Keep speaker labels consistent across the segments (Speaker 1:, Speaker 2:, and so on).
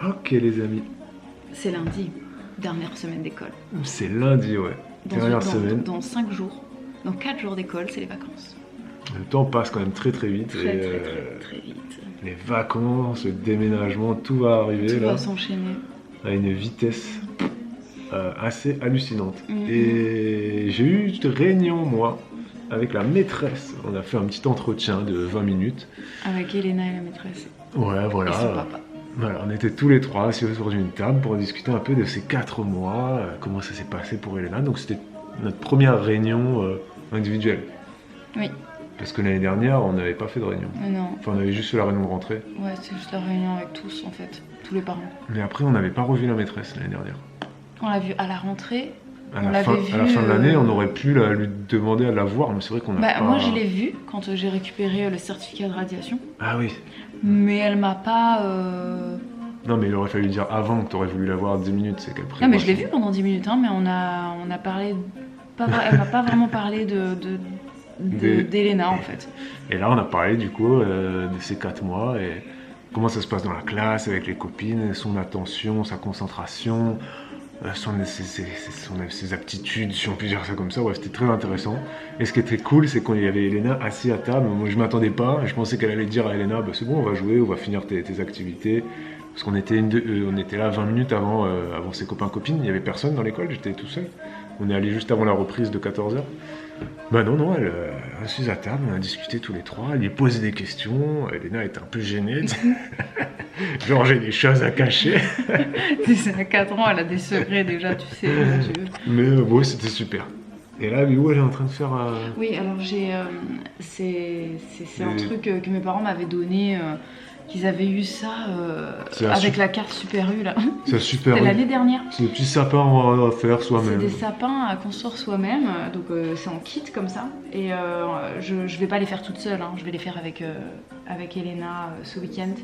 Speaker 1: Ok les amis.
Speaker 2: C'est lundi, dernière semaine d'école.
Speaker 1: C'est lundi, ouais. Dernière semaine.
Speaker 2: Dans 5 jours, dans 4 jours d'école, c'est les vacances.
Speaker 1: Le temps passe quand même très vite.
Speaker 2: Très vite.
Speaker 1: Les vacances, le déménagement, tout va arriver
Speaker 2: tout
Speaker 1: là.
Speaker 2: Va s'enchaîner.
Speaker 1: À une vitesse assez hallucinante. Et j'ai eu une réunion, moi, avec la maîtresse. On a fait un petit entretien de 20 minutes.
Speaker 2: Avec Elena et la maîtresse.
Speaker 1: Ouais, voilà.
Speaker 2: Et son papa.
Speaker 1: Voilà, on était tous les trois assis autour d'une table pour discuter un peu de ces 4 mois, comment ça s'est passé pour Elena. Donc c'était notre première réunion individuelle.
Speaker 2: Oui.
Speaker 1: Parce que l'année dernière, on n'avait pas fait de réunion.
Speaker 2: Non.
Speaker 1: Enfin, on avait juste fait la réunion de rentrée.
Speaker 2: Ouais, c'est juste la réunion avec tous, en fait. Tous les parents.
Speaker 1: Mais après, on n'avait pas revu la maîtresse l'année dernière.
Speaker 2: On l'a vu à la rentrée.
Speaker 1: À la fin de l'année, on aurait pu lui demander à la voir, mais c'est vrai qu'on n'a pas...
Speaker 2: Moi, je l'ai vue quand j'ai récupéré le certificat de radiation.
Speaker 1: Ah oui.
Speaker 2: Mais elle m'a pas...
Speaker 1: Non, mais il aurait fallu dire avant que tu aurais voulu la voir 10 minutes, c'est qu'elle prévoit.
Speaker 2: Non, mais je l'ai vue pendant 10 minutes, hein, mais on a parlé... Elle m'a pas vraiment parlé d'Elena, en fait.
Speaker 1: Et là, on a parlé, du coup, de ces 4 mois, et comment ça se passe dans la classe, avec les copines, son attention, sa concentration... ses aptitudes, si on peut dire ça comme ça, ouais, c'était très intéressant. Et ce qui était cool, c'est quand il y avait Elena assise à table, moi je m'attendais pas, je pensais qu'elle allait dire à Elena, bah, c'est bon, on va jouer, on va finir tes activités. Parce qu'on était, on était là 20 minutes avant ses copains-copines, il n'y avait personne dans l'école, j'étais tout seul. On est allé juste avant la reprise de 14h. Bah non, elle assise à table, on a discuté tous les trois, elle lui posait des questions, Elena était un peu gênée. Genre j'ai des choses à cacher.
Speaker 2: C'est à 4 ans, elle a des secrets déjà, tu sais.
Speaker 1: Mais ouais, c'était super. Et là, où elle est en train de faire...
Speaker 2: Oui, alors c'est un truc que mes parents m'avaient donné, qu'ils avaient eu ça avec la carte Super U là.
Speaker 1: C'est Super U.
Speaker 2: C'était l'année dernière.
Speaker 1: C'est des petits sapins à faire soi-même.
Speaker 2: C'est des sapins à construire soi-même, donc c'est en kit comme ça. Et je vais pas les faire toute seule, hein. Je vais les faire avec Elena ce week-end.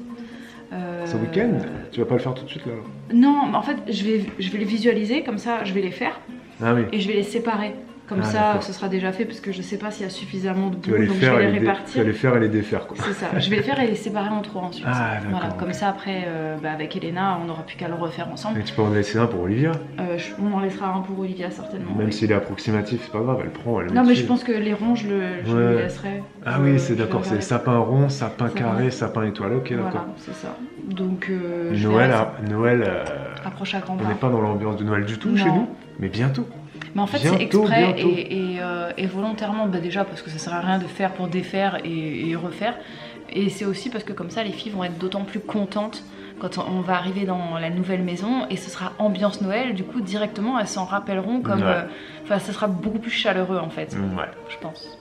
Speaker 1: Ce week-end ? Tu vas pas le faire tout de suite là ?
Speaker 2: Non, en fait je vais les visualiser, comme ça je vais les faire.
Speaker 1: Ah oui.
Speaker 2: Et je vais les séparer. Comme ça, ce sera déjà fait parce que je sais pas s'il y a suffisamment de boules, donc je vais les répartir.
Speaker 1: Tu vas les faire et les défaire, quoi.
Speaker 2: C'est ça, je vais les faire et les séparer en 3 ensuite.
Speaker 1: Ah d'accord.
Speaker 2: Voilà, comme ça après, avec Elena, on n'aura plus qu'à le refaire ensemble.
Speaker 1: Et tu peux en laisser un pour Olivia ?
Speaker 2: On en laissera un pour Olivia certainement.
Speaker 1: Même s'il est approximatif, c'est pas grave, elle prend, elle met
Speaker 2: Non mais
Speaker 1: dessus.
Speaker 2: je pense que les ronds, je lui laisserai.
Speaker 1: Ah oui, c'est d'accord, c'est sapin rond, sapin carré, sapin étoilé, ok d'accord.
Speaker 2: Voilà, c'est ça. Donc
Speaker 1: Noël
Speaker 2: approche à grands pas.
Speaker 1: On n'est pas dans l'ambiance de Noël du tout chez nous, mais bientôt.
Speaker 2: Mais en fait c'est exprès et volontairement, déjà parce que ça sert à rien de faire pour défaire et refaire. Et c'est aussi parce que comme ça les filles vont être d'autant plus contentes quand on va arriver dans la nouvelle maison et ce sera ambiance Noël, du coup directement elles s'en rappelleront comme... ça sera beaucoup plus chaleureux en fait, je pense.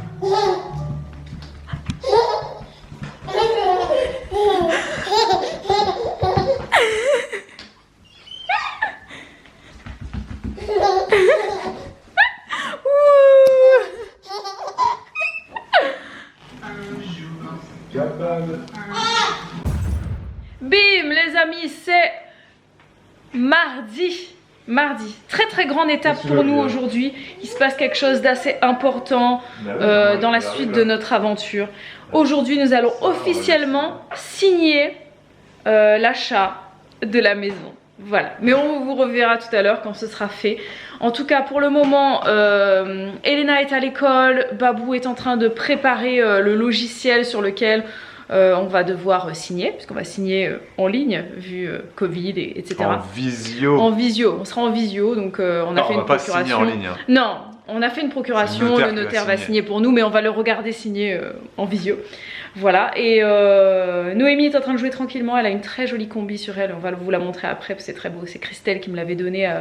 Speaker 2: Bim les amis, c'est mardi. Très grande étape pour nous aujourd'hui. Il se passe quelque chose d'assez important dans la suite de notre aventure. Aujourd'hui nous allons officiellement signer l'achat de la maison. Voilà, mais on vous reverra tout à l'heure quand ce sera fait. En tout cas pour le moment Elena est à l'école, Babou est en train de préparer le logiciel sur lequel on va devoir signer, puisqu'on va signer en ligne vu Covid etc.
Speaker 1: En visio.
Speaker 2: On sera en visio, donc on a fait une procuration. On va pas signer en ligne. Non, on a fait une procuration, le notaire va signer pour nous, mais on va le regarder signer en visio. Voilà, et Noémie est en train de jouer tranquillement, elle a une très jolie combi sur elle, on va vous la montrer après, c'est très beau, c'est Christelle qui me l'avait donnée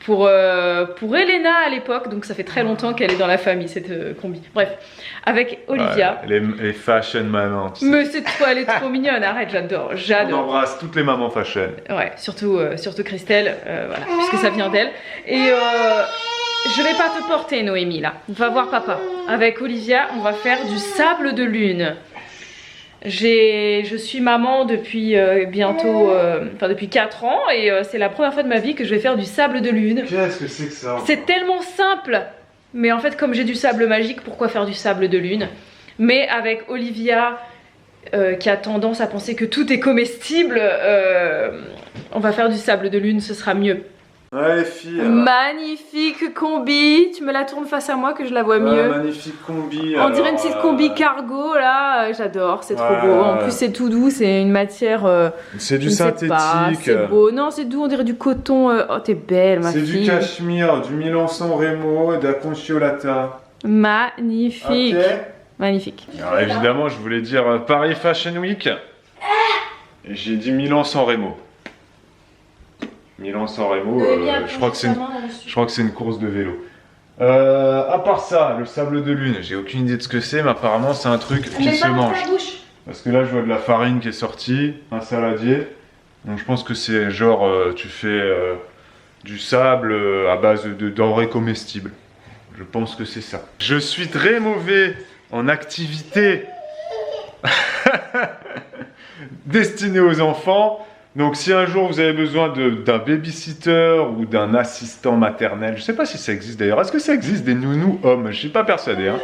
Speaker 2: pour Elena à l'époque, donc ça fait très longtemps qu'elle est dans la famille cette combi. Bref, avec Olivia.
Speaker 1: Les fashion mamans.
Speaker 2: Mais c'est toi, elle est trop mignonne, arrête, j'adore.
Speaker 1: On embrasse toutes les mamans fashion.
Speaker 2: Ouais, surtout Christelle, voilà, puisque ça vient d'elle. Et je vais pas te porter Noémie là, va voir papa. Avec Olivia, on va faire du sable de lune. Je suis maman depuis depuis 4 ans et c'est la première fois de ma vie que je vais faire du sable de lune.
Speaker 1: Qu'est-ce que c'est que ça?
Speaker 2: C'est tellement simple, mais en fait comme j'ai du sable magique, pourquoi faire du sable de lune? Mais avec Olivia qui a tendance à penser que tout est comestible, on va faire du sable de lune, ce sera mieux.
Speaker 1: Ouais les filles.
Speaker 2: Magnifique combi, tu me la tournes face à moi que je la vois mieux.
Speaker 1: Magnifique combi.
Speaker 2: On dirait une petite combi cargo là, j'adore, c'est trop beau. En plus c'est tout doux, c'est une matière.
Speaker 1: C'est du synthétique.
Speaker 2: C'est beau, non c'est doux, on dirait du coton. Oh t'es belle ma fille.
Speaker 1: C'est du cachemire, du Milan-San Remo et de la Conchiolata.
Speaker 2: Magnifique.
Speaker 1: Okay.
Speaker 2: Magnifique.
Speaker 1: Alors évidemment je voulais dire Paris Fashion Week. Et j'ai dit Milan-San Remo. Milan-San Remo, je crois que c'est une course de vélo. À part ça, le sable de lune, j'ai aucune idée de ce que c'est, mais apparemment c'est un truc qui se mange. Parce que là je vois de la farine qui est sortie, un saladier. Donc je pense que c'est genre tu fais du sable à base de denrées comestibles. Je pense que c'est ça. Je suis très mauvais en activité destinée aux enfants. Donc si un jour vous avez besoin d'un babysitter ou d'un assistant maternel, je sais pas si ça existe d'ailleurs, est-ce que ça existe des nounous hommes? Je suis pas persuadé, hein.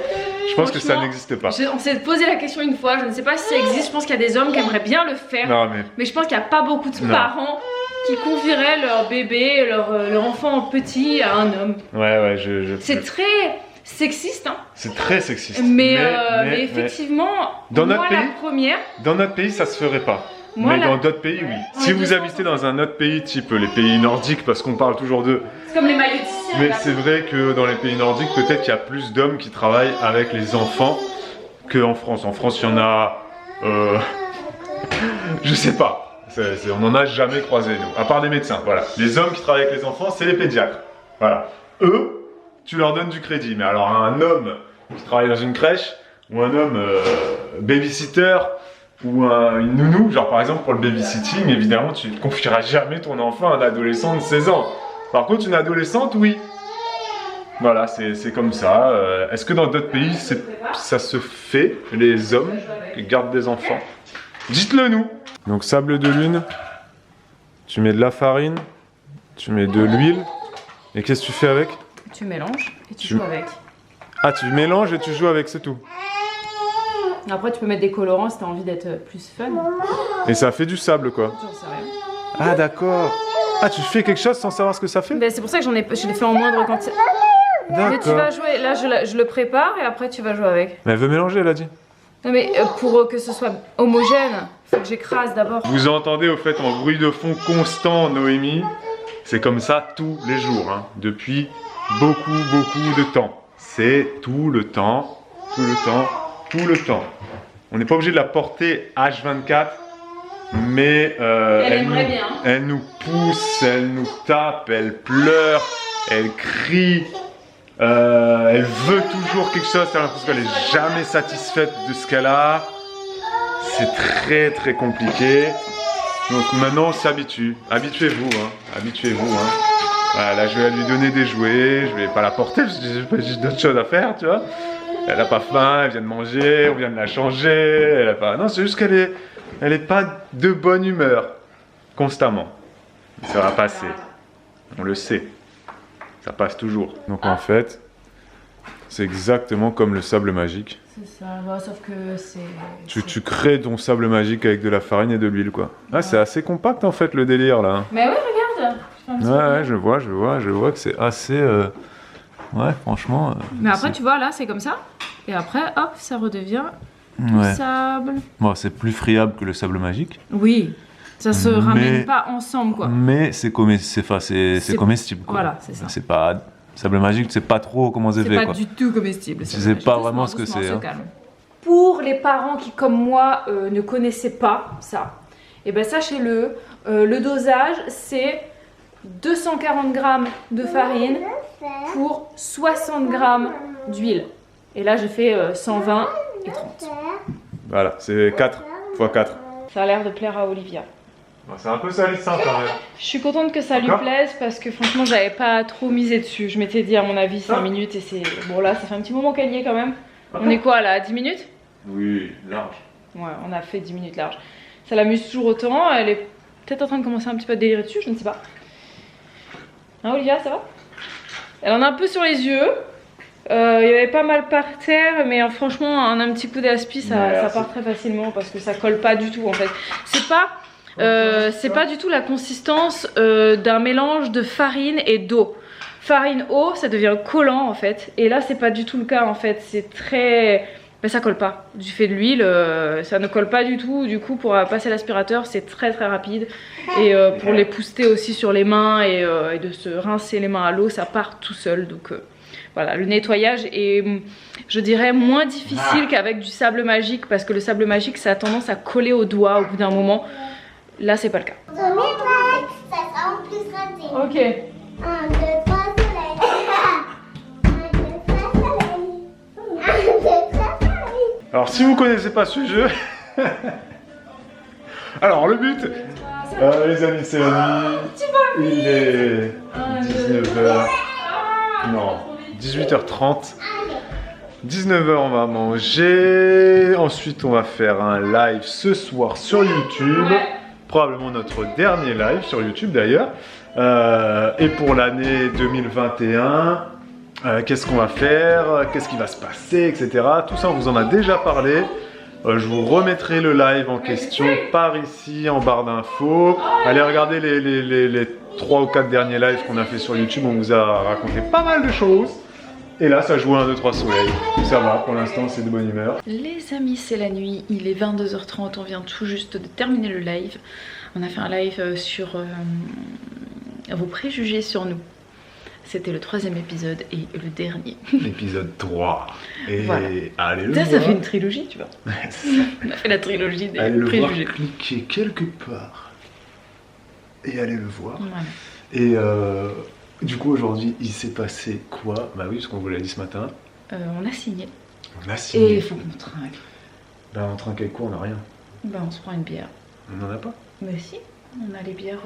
Speaker 1: Je pense que ça n'existe pas.
Speaker 2: On s'est posé la question une fois, je ne sais pas si ça existe, je pense qu'il y a des hommes qui aimeraient bien le faire,
Speaker 1: non,
Speaker 2: mais je pense qu'il n'y a pas beaucoup de parents qui confieraient leur bébé, leur enfant petit à un homme.
Speaker 1: Ouais,
Speaker 2: c'est très sexiste, hein.
Speaker 1: C'est très sexiste.
Speaker 2: Mais effectivement,
Speaker 1: dans
Speaker 2: moi
Speaker 1: notre pays,
Speaker 2: la première...
Speaker 1: Dans notre pays, ça se ferait pas.
Speaker 2: Moi,
Speaker 1: mais dans d'autres pays, oui. Si vous habitez dans un autre pays, type les pays nordiques, parce qu'on parle toujours d'eux.
Speaker 2: C'est comme les maillots de cire.
Speaker 1: Mais c'est vrai que dans les pays nordiques, peut-être qu'il y a plus d'hommes qui travaillent avec les enfants qu'en France. En France, il y en a... je sais pas. On n'en a jamais croisé, nous. À part des médecins, voilà. Les hommes qui travaillent avec les enfants, c'est les pédiatres. Voilà. Eux, tu leur donnes du crédit. Mais alors, un homme qui travaille dans une crèche, ou un homme babysitter, ou une nounou, genre par exemple pour le babysitting, évidemment tu ne confieras jamais ton enfant à un adolescent de 16 ans. Par contre une adolescente, oui. Voilà, c'est comme ça. Est-ce que dans d'autres pays ça se fait, les hommes qui gardent des enfants? Dites-le nous. Donc sable de lune, tu mets de la farine, tu mets de l'huile, et qu'est-ce que tu fais avec?
Speaker 2: Tu mélanges et tu joues avec.
Speaker 1: Ah, tu mélanges et tu joues avec, c'est tout.
Speaker 2: Après, tu peux mettre des colorants si tu as envie d'être plus fun.
Speaker 1: Et ça fait du sable, quoi.
Speaker 2: J'en sais rien.
Speaker 1: Ah, d'accord. Ah, tu fais quelque chose sans savoir ce que ça fait?
Speaker 2: Ben, c'est pour ça que je l'ai fait en moindre quantité.
Speaker 1: D'accord.
Speaker 2: Mais tu vas jouer, là je le prépare et après tu vas jouer avec.
Speaker 1: Mais elle veut mélanger, elle a dit.
Speaker 2: Non mais pour que ce soit homogène, faut que j'écrase d'abord.
Speaker 1: Vous entendez au fait en bruit de fond constant Noémie. C'est comme ça tous les jours, hein, depuis beaucoup de temps. C'est tout le temps, tout le temps, tout le temps. On n'est pas obligé de la porter H24, mais elle nous pousse, elle nous tape, elle pleure, elle crie, elle veut toujours quelque chose, t'as l'impression qu'elle n'est jamais satisfaite de ce qu'elle a. C'est très compliqué. Donc maintenant on s'habitue, habituez-vous, hein. Habituez-vous. Hein. Voilà, là je vais lui donner des jouets, je vais pas la porter parce que j'ai d'autres choses à faire, tu vois. Elle a pas faim, elle vient de manger, on vient de la changer, elle a pas... Non, c'est juste qu'elle est pas de bonne humeur, constamment. Ça va passer, on le sait, ça passe toujours. Donc en fait, c'est exactement comme le sable magique.
Speaker 2: C'est ça, bah, sauf que c'est...
Speaker 1: Tu crées ton sable magique avec de la farine et de l'huile, quoi. Ah, c'est assez compact en fait le délire là.
Speaker 2: Mais oui, regarde.
Speaker 1: Ouais, je vois que c'est assez... Ouais, franchement...
Speaker 2: Mais après, tu vois, là, c'est comme ça. Et après, hop, ça redevient du sable.
Speaker 1: Bon, c'est plus friable que le sable magique.
Speaker 2: Oui, ça se ramène pas ensemble, quoi.
Speaker 1: Mais c'est comestible, quoi.
Speaker 2: Voilà, c'est ça.
Speaker 1: C'est pas... Sable magique, tu sais pas trop comment c'est fait, quoi.
Speaker 2: C'est pas du tout comestible.
Speaker 1: Tu sais pas vraiment ce que c'est. Hein.
Speaker 2: Pour les parents qui, comme moi, ne connaissaient pas ça, et ben sachez-le, le dosage, c'est 240 g de farine pour 60 g d'huile. Et là, j'ai fait 120 et 30. Voilà, c'est 4 x 4. Ça a l'air de plaire à Olivia.
Speaker 1: C'est un peu salissant quand même.
Speaker 2: Je suis contente que ça lui plaise parce que franchement, j'avais pas trop misé dessus. Je m'étais dit, à mon avis, 5 minutes et c'est... Bon, là, ça fait un petit moment qu'elle y est quand même. On est quoi là, 10 minutes?
Speaker 1: Oui, large.
Speaker 2: Ouais, on a fait 10 minutes large. Ça l'amuse toujours autant. Elle est peut-être en train de commencer un petit peu à délirer dessus, je ne sais pas. Hein, Olivia, ça va? Elle en a un peu sur les yeux. Il y avait pas mal par terre, mais franchement, un petit coup d'aspi, ça part très facilement parce que ça colle pas du tout en fait. C'est pas C'est pas du tout la consistance d'un mélange de farine et d'eau. Farine, eau, ça devient collant en fait. Et là, c'est pas du tout le cas en fait. C'est très... Mais ça colle pas. Du fait de l'huile, ça ne colle pas du tout. Du coup, pour passer l'aspirateur, c'est très très rapide. Et pour les pousser aussi sur les mains et de se rincer les mains à l'eau, ça part tout seul. Donc voilà, le nettoyage est, je dirais, moins difficile qu'avec du sable magique. Parce que le sable magique, ça a tendance à coller aux doigts au bout d'un moment. Là, c'est pas le cas.
Speaker 3: Ça sera en plus raté.
Speaker 2: Ok.
Speaker 3: 1, 2, 3, soleil. 1, 2, 3, soleil. 1, 2, 3, soleil.
Speaker 1: Alors si vous connaissez pas ce jeu, alors le but, les amis, c'est la nuit, il est 19h, non, 18h30, 19h on va manger, ensuite on va faire un live ce soir sur YouTube, probablement notre dernier live sur YouTube d'ailleurs, et pour l'année 2021, qu'est-ce qu'on va faire, qu'est-ce qui va se passer, etc. Tout ça, on vous en a déjà parlé. Je vous remettrai le live en question par ici, en barre d'infos. Allez regarder les 3 ou 4 derniers lives qu'on a fait sur YouTube. On vous a raconté pas mal de choses. Et là, ça joue 1, 2, 3 soleil. Ça va, pour l'instant, c'est de bonne humeur.
Speaker 2: Les amis, c'est la nuit. Il est 22h30. On vient tout juste de terminer le live. On a fait un live sur vos préjugés sur nous. C'était le 3e épisode et le dernier.
Speaker 1: Épisode 3. Et
Speaker 2: voilà.
Speaker 1: Allez le
Speaker 2: ça,
Speaker 1: voir.
Speaker 2: ça fait une trilogie, tu vois. On a fait la trilogie des
Speaker 1: allez
Speaker 2: préjugés.
Speaker 1: Le voir, cliquez quelque part. Et allez le voir.
Speaker 2: Voilà.
Speaker 1: Et du coup, aujourd'hui, il s'est passé quoi? Bah oui, parce qu'on vous l'a dit ce matin.
Speaker 2: On a signé.
Speaker 1: On a
Speaker 2: Et
Speaker 1: signé.
Speaker 2: il faut qu'on trinque.
Speaker 1: Bah on trinque avec quoi? On n'a rien.
Speaker 2: Bah, on se prend une bière.
Speaker 1: On n'en a pas.
Speaker 2: Mais si, on a les bières,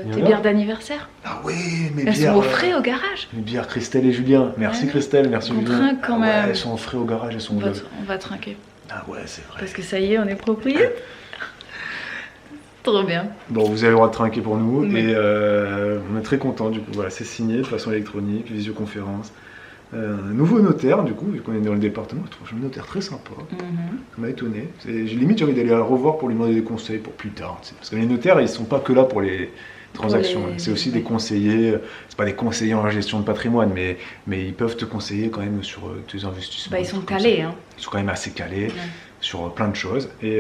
Speaker 1: Il y en
Speaker 2: tes
Speaker 1: a
Speaker 2: bières d'anniversaire.
Speaker 1: Ah oui, mes
Speaker 2: Elles
Speaker 1: bières.
Speaker 2: sont au frais au garage.
Speaker 1: Mes bières Christelle et Julien. Merci
Speaker 2: Ouais.
Speaker 1: Christelle, merci
Speaker 2: On
Speaker 1: Julien.
Speaker 2: trinque quand
Speaker 1: Ah ouais,
Speaker 2: même.
Speaker 1: elles sont au frais au garage, elles sont neuves.
Speaker 2: On va trinquer.
Speaker 1: Ah ouais, c'est vrai.
Speaker 2: Parce que ça y est, on est propriétaire. Trop bien.
Speaker 1: Bon, vous avez le droit de trinquer pour nous.
Speaker 2: Oui.
Speaker 1: Et on est très contents, du coup. Voilà, c'est signé de façon électronique, visioconférence. Nouveau notaire, du coup, vu qu'on est dans le département, je trouve un notaire très sympa. Ça m'a étonné. J'ai limite envie d'aller la revoir pour lui demander des conseils pour plus tard. Tu sais. Parce que les notaires, ils sont pas que là pour les transactions.
Speaker 2: Pour les-
Speaker 1: C'est aussi des conseillers. C'est pas des conseillers en gestion de patrimoine, mais ils peuvent te conseiller quand même sur tes investissements.
Speaker 2: Bah, ils sont
Speaker 1: des trucs comme
Speaker 2: calés,
Speaker 1: ça.
Speaker 2: hein.
Speaker 1: Ils sont quand même assez calés sur plein de choses. Et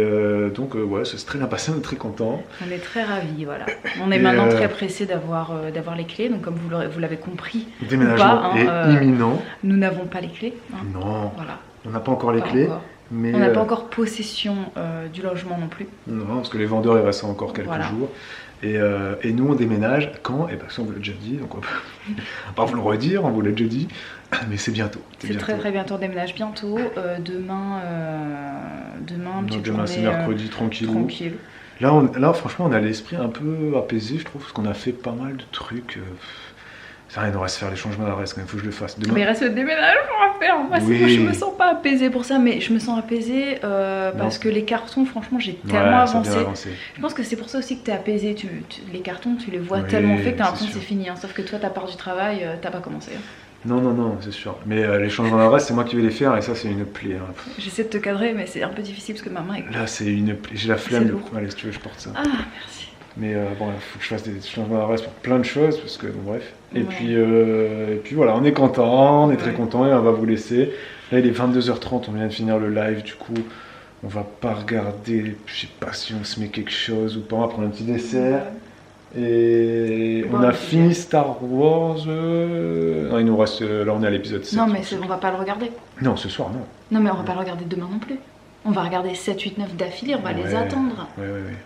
Speaker 1: donc, ouais, ça s'est très bien passé, on est très contents.
Speaker 2: On est très ravis, voilà. On est
Speaker 1: Et
Speaker 2: maintenant très pressés d'avoir les clés. Donc, comme vous l'avez compris,
Speaker 1: Déménagement
Speaker 2: Ou pas,
Speaker 1: est imminent.
Speaker 2: nous n'avons pas les clés. Hein.
Speaker 1: Non,
Speaker 2: Voilà.
Speaker 1: on n'a pas encore les
Speaker 2: Pas
Speaker 1: clés.
Speaker 2: encore.
Speaker 1: Mais
Speaker 2: On n'a pas encore possession du logement non plus.
Speaker 1: non, parce que les vendeurs, il reste encore quelques
Speaker 2: Voilà.
Speaker 1: jours. Et nous, on déménage quand? Et ben ça, on vous l'a déjà dit, donc on va pas vous le redire, on vous l'a déjà dit, mais c'est bientôt.
Speaker 2: C'est très très bientôt, on déménage bientôt. Demain,
Speaker 1: Donc
Speaker 2: petite
Speaker 1: demain, c'est
Speaker 2: journée,
Speaker 1: mercredi, tranquille.
Speaker 2: tranquille.
Speaker 1: Là, franchement, on a l'esprit un peu apaisé, je trouve, parce qu'on a fait pas mal de trucs. Ça rien, il nous reste faire les changements d'adresse quand même, faut que je le fasse. Demain,
Speaker 2: Mais il reste le déménagement à faire. Moi,
Speaker 1: Oui.
Speaker 2: je me sens pas apaisée pour ça, mais je me sens apaisée parce que les cartons, franchement, j'ai tellement
Speaker 1: ça a bien
Speaker 2: avancé.
Speaker 1: avancé.
Speaker 2: Je pense que c'est pour ça aussi que t'es apaisée. Les cartons, tu les vois
Speaker 1: Oui,
Speaker 2: tellement faits que t'as
Speaker 1: c'est
Speaker 2: l'impression que
Speaker 1: sûr.
Speaker 2: c'est fini. Hein. Sauf que toi, ta part du travail, t'as pas commencé. Hein.
Speaker 1: Non, c'est sûr. Mais les changements d'adresse, c'est moi qui vais les faire, et ça, c'est une plaie. Hein.
Speaker 2: J'essaie de te cadrer, mais c'est un peu difficile parce que ma main est.
Speaker 1: Là, c'est une plaie. J'ai la flemme.
Speaker 2: C'est lourd.
Speaker 1: Allez, si tu veux, je porte ça.
Speaker 2: Ah, merci.
Speaker 1: Mais bon, il faut que je fasse des changements d'adresse pour plein de choses, parce que bon, bref. Et,
Speaker 2: Ouais.
Speaker 1: puis voilà, on est content, on est très
Speaker 2: Ouais.
Speaker 1: content et on va vous laisser. Là, il est 22h30, on vient de finir le live, du coup, on va pas regarder, je sais pas si on se met quelque chose ou pas, on va prendre un petit dessert. Et
Speaker 2: Bon,
Speaker 1: on a
Speaker 2: c'est
Speaker 1: fini
Speaker 2: bien.
Speaker 1: Star Wars. Non, il nous reste. Là, on est à l'épisode 7.
Speaker 2: Non, mais on va pas le regarder.
Speaker 1: Non, ce soir, non.
Speaker 2: Non, mais on va pas le regarder demain non plus. On va regarder 7, 8, 9 d'affilée, on va les
Speaker 1: Ouais.
Speaker 2: attendre.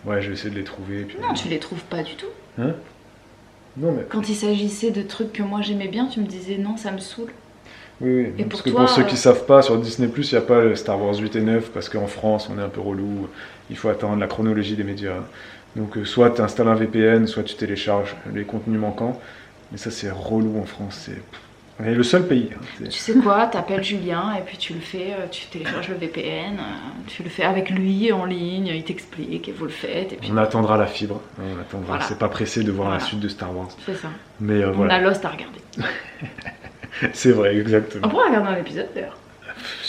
Speaker 1: Ouais, je vais essayer de les trouver. Puis...
Speaker 2: Non, tu les trouves pas du tout.
Speaker 1: Hein? Non, mais.
Speaker 2: Quand il s'agissait de trucs que moi j'aimais bien, tu me disais non, ça me saoule.
Speaker 1: Oui,
Speaker 2: Et
Speaker 1: parce
Speaker 2: pour
Speaker 1: que
Speaker 2: toi,
Speaker 1: pour ceux qui savent pas, sur Disney+, il n'y a pas le Star Wars 8 et 9, parce qu'en France, on est un peu relou, il faut attendre la chronologie des médias. Donc soit tu installes un VPN, soit tu télécharges les contenus manquants, mais ça c'est relou en France, on est le seul pays. Hein.
Speaker 2: Tu sais quoi, t'appelles Julien et puis tu le fais, tu télécharges le VPN, tu le fais avec lui en ligne, il t'explique et vous le faites. Et puis
Speaker 1: On attendra la fibre, on attendra.
Speaker 2: Voilà.
Speaker 1: C'est pas pressé de voir la
Speaker 2: Voilà.
Speaker 1: suite de Star Wars.
Speaker 2: c'est ça.
Speaker 1: Mais
Speaker 2: On
Speaker 1: voilà,
Speaker 2: a Lost à regarder.
Speaker 1: c'est vrai, exactement.
Speaker 2: On pourra regarder un épisode d'ailleurs.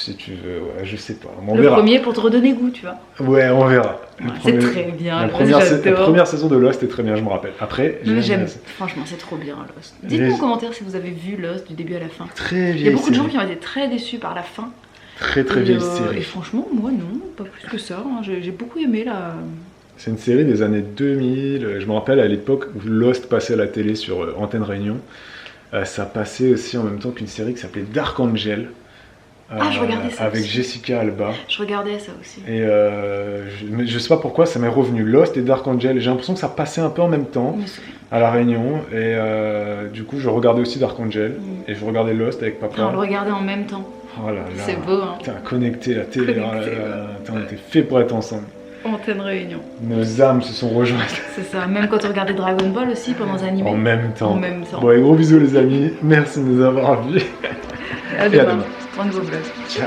Speaker 1: Si tu veux, ouais, je sais pas. On
Speaker 2: Le
Speaker 1: verra.
Speaker 2: premier pour te redonner goût, tu vois.
Speaker 1: Ouais, on verra. Le
Speaker 2: C'est
Speaker 1: premier-
Speaker 2: très bien.
Speaker 1: La
Speaker 2: Lost,
Speaker 1: première, la
Speaker 2: j'adore.
Speaker 1: première saison de Lost est très bien, je me rappelle. Après,
Speaker 2: Mais
Speaker 1: j'aime
Speaker 2: j'aime,
Speaker 1: bien.
Speaker 2: franchement, c'est trop bien Lost. Dites-moi
Speaker 1: Les-
Speaker 2: en commentaire si vous avez vu Lost du début à la fin.
Speaker 1: Très
Speaker 2: Il y a
Speaker 1: vieille
Speaker 2: beaucoup de gens
Speaker 1: série.
Speaker 2: qui ont été très déçus par la fin.
Speaker 1: Très
Speaker 2: Et,
Speaker 1: vieille
Speaker 2: et
Speaker 1: série.
Speaker 2: franchement, moi non, pas plus que ça. Hein. J'ai beaucoup aimé là.
Speaker 1: C'est une série des années 2000. Je me rappelle à l'époque où Lost passait à la télé sur Antenne Réunion. Ça passait aussi en même temps qu'une série qui s'appelait Dark Angel.
Speaker 2: Ah, je regardais ça
Speaker 1: Avec
Speaker 2: aussi.
Speaker 1: Jessica Alba.
Speaker 2: Je regardais ça aussi.
Speaker 1: Et mais je sais pas pourquoi ça m'est revenu. Lost et Dark Angel. J'ai l'impression que ça passait un peu en même temps
Speaker 2: Je me souviens.
Speaker 1: à La Réunion. Et du coup, je regardais aussi Dark Angel.
Speaker 2: Mm.
Speaker 1: Et je regardais Lost avec papa.
Speaker 2: Et on le regardait en même temps.
Speaker 1: Oh là là.
Speaker 2: C'est beau, hein.
Speaker 1: Putain, connecté la télé.
Speaker 2: Connecté,
Speaker 1: Oh là là.
Speaker 2: ouais.
Speaker 1: Putain, on était fait pour être ensemble.
Speaker 2: Antenne Réunion.
Speaker 1: Nos âmes se sont rejointes
Speaker 2: C'est ça. Même quand on regardait Dragon Ball aussi pendant les animés.
Speaker 1: en même temps.
Speaker 2: En même temps.
Speaker 1: Bon, et gros bisous les amis. Merci de nous avoir vus.
Speaker 2: À
Speaker 1: Et à
Speaker 2: demain.
Speaker 1: demain.
Speaker 2: Pour un nouveau vlog.
Speaker 1: Ciao.